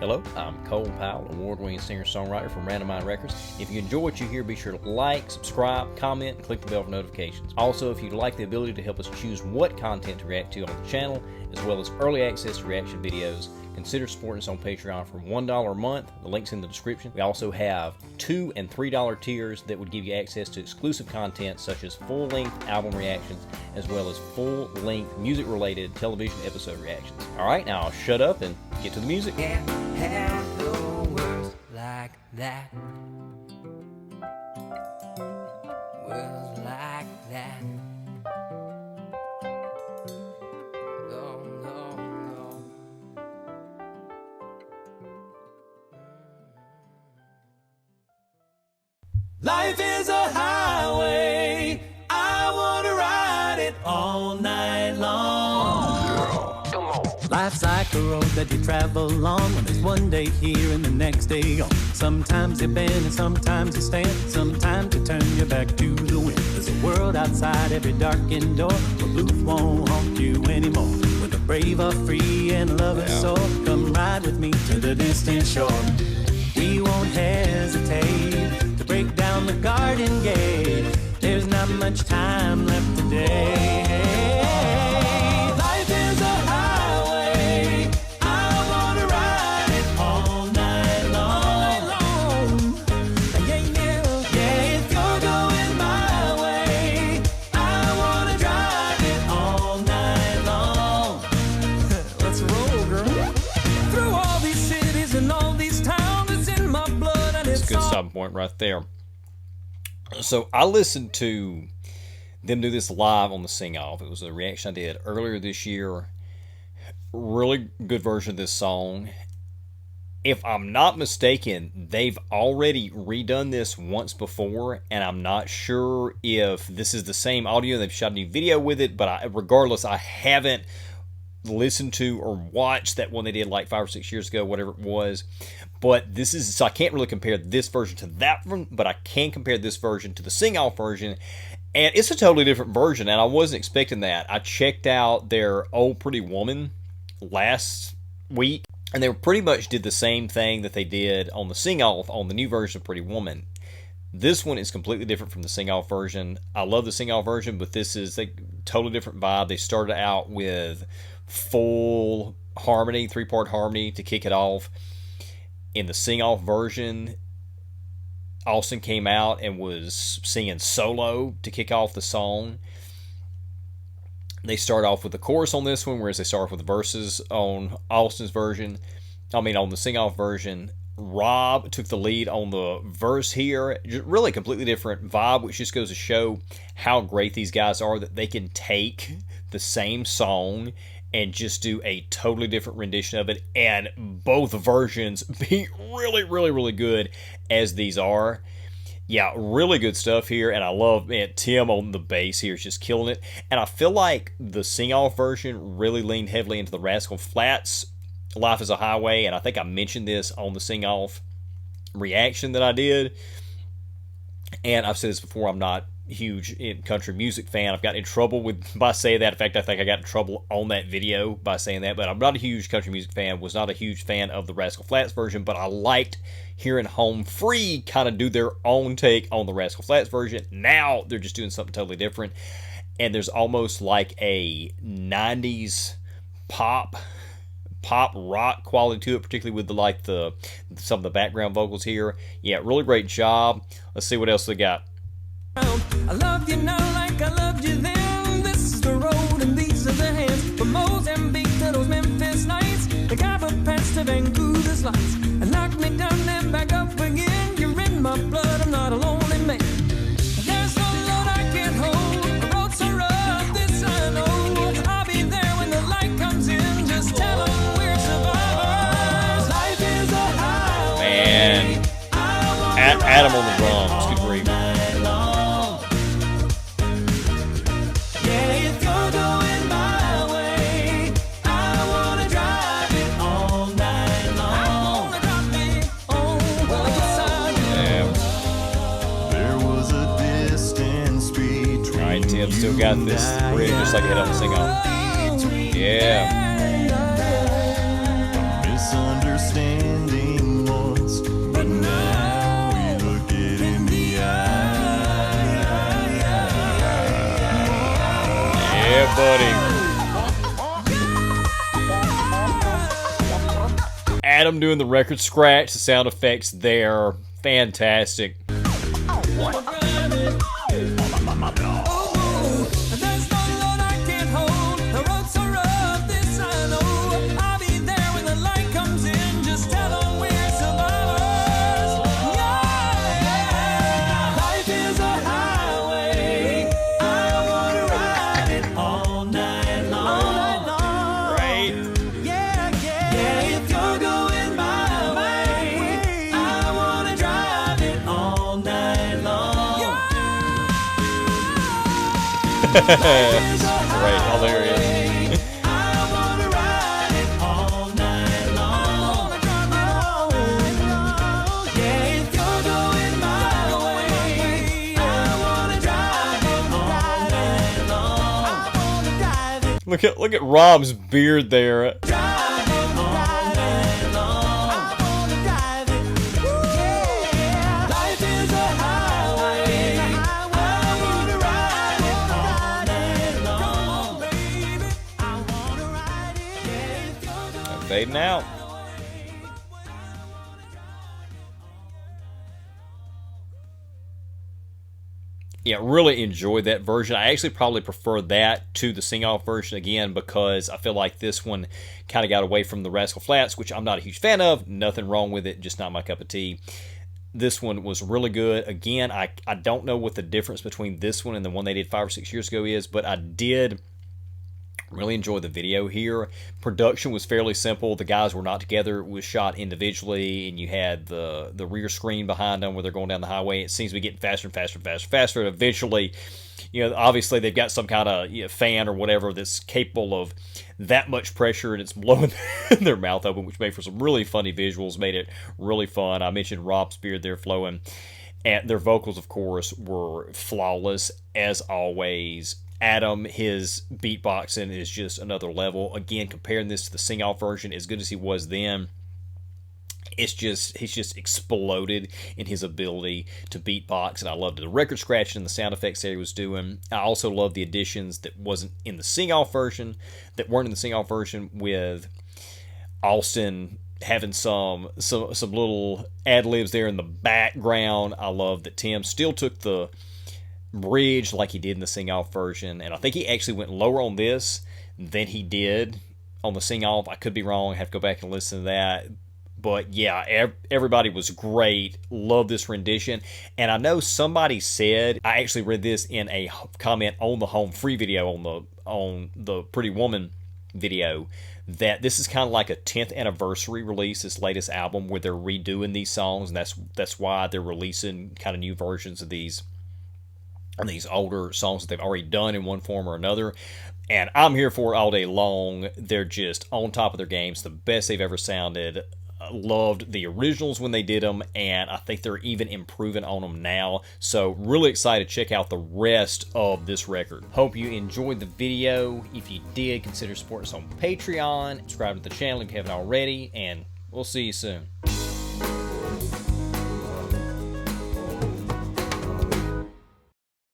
Hello, I'm Cole Powell, award-winning singer-songwriter from Random Mind Records. If you enjoy what you hear, be sure to like, subscribe, comment, and click the bell for notifications. Also, if you'd like the ability to help us choose what content to react to on the channel, as well as early access to reaction videos, consider supporting us on Patreon for $1 a month. The link's in the description. We also have $2 and $3 tiers that would give you access to exclusive content such as full-length album reactions, as well as full-length music-related television episode reactions. All right, now I'll shut up and get to the music. Can't handle words like that. Words like that. No, no, no. Life is a highway. I want to ride it all night long. Life's like a road that you travel along. When there's one day here and the next day gone. Sometimes you bend and sometimes you stand. Sometimes you turn your back to the wind. There's a world outside every darkened door where blues won't haunt you anymore. Where the brave are free and love is soar. Come ride with me to the distant shore. We won't hesitate to break down the garden gate. There's not much time left today. Life is a highway. I want to ride it all night long. Yeah, yeah, yeah. If you're going my way, I want to drive it all night long. Let's roll, girl. Through all these cities and all these towns, it's in my blood and That's it's a good all. stopping point right there. So I listened to them do this live on the Sing-Off. It was a reaction I did earlier this year. Really good version of this song. If I'm not mistaken, they've already redone this once before, and I'm not sure if this is the same audio. They've shot a new video with it, but regardless, I haven't listened to or watched that one they did like 5 or 6 years ago, whatever it was. But this is, so I can't really compare this version to that one, but I can compare this version to the Sing-Off version, and it's a totally different version, and I wasn't expecting that. I checked out their Old Pretty Woman last week, and they pretty much did the same thing that they did on the Sing-Off on the new version of Pretty Woman. This one is completely different from the Sing-Off version. I love the Sing-Off version, but this is a totally different vibe. They started out with full harmony, 3-part harmony to kick it off. In the Sing-Off version, Austin came out and was singing solo to kick off the song. They start off with the chorus on this one, whereas they start off with the verses on Austin's version. On the Sing-Off version. Rob took the lead on the verse here. Just really completely different vibe, which just goes to show how great these guys are, that they can take the same song and just do a totally different rendition of it, and both versions be really, really, really good as these are. Yeah, really good stuff here, and I love, man, Tim on the bass here is just killing it. And I feel like the Sing-Off version really leaned heavily into the Rascal Flatts Life is a Highway, and I think I mentioned this on the Sing-Off reaction that I did. And I've said this before, I'm not huge country music fan. I've got in trouble by saying that. In fact, I think I got in trouble on that video by saying that, but I'm not a huge country music fan. Was not a huge fan of the Rascal Flatts version, but I liked hearing Home Free kind of do their own take on the Rascal Flatts version. Now they're just doing something totally different, and there's almost like a 90s pop rock quality to it, particularly with some of the background vocals here. Yeah, really great job. Let's see what else they got. I love you now like I loved you then. This is the road and these are the hands. From Mozambique to those Memphis nights, the Cabo Pass to Vancouver's lights. And knock me down and back up again. You're in my blood, I'm not a lonely man. There's no load I can't hold. The road's so rough, this I know. I'll be there when the light comes in. Just tell them we're survivors. Life is a highway. Man, Adam on the drums, good grief. Tim still got this bridge just like he had on the Sing-Off. Yeah. Misunderstand. buddy. Adam doing the record scratch, the sound effects there, fantastic. Great, hilarious. Look at Rob's beard there. Fading out. Yeah, really enjoyed that version. I actually probably prefer that to the sing-off version again because I feel like this one kind of got away from the Rascal Flatts, which I'm not a huge fan of. Nothing wrong with it, just not my cup of tea. This one was really good. Again, I don't know what the difference between this one and the one they did 5 or 6 years ago is, but I did really enjoyed the video here. Production was fairly simple. The guys were not together. It was shot individually, and you had the rear screen behind them where they're going down the highway. It seems to be getting faster and faster and faster and faster. And eventually, obviously they've got some kind of fan or whatever that's capable of that much pressure, and it's blowing their mouth open, which made for some really funny visuals, made it really fun. I mentioned Rob's beard there flowing, and their vocals, of course, were flawless as always. Adam, his beatboxing is just another level. Again, comparing this to the sing-off version, as good as he was then, he's just exploded in his ability to beatbox, and I loved the record scratching and the sound effects that he was doing. I also love the additions that weren't in the sing-off version, with Austin having some little ad-libs there in the background. I love that Tim still took the bridge like he did in the sing-off version, and I think he actually went lower on this than he did on the sing-off. I could be wrong. I have to go back and listen to that. But yeah, everybody was great. Love this rendition. And I know somebody said, I actually read this in a comment on the Home Free video, on the Pretty Woman video, that this is kind of like a 10th anniversary release, this latest album, where they're redoing these songs, and that's why they're releasing kind of new versions of these older songs that they've already done in one form or another. And I'm here for it all day long. They're just on top of their games, the best they've ever sounded. Loved the originals when they did them, and I think they're even improving on them now. So really excited to check out the rest of this record. Hope you enjoyed the video. If you did, consider supporting us on Patreon. Subscribe to the channel if you haven't already, and we'll see you soon.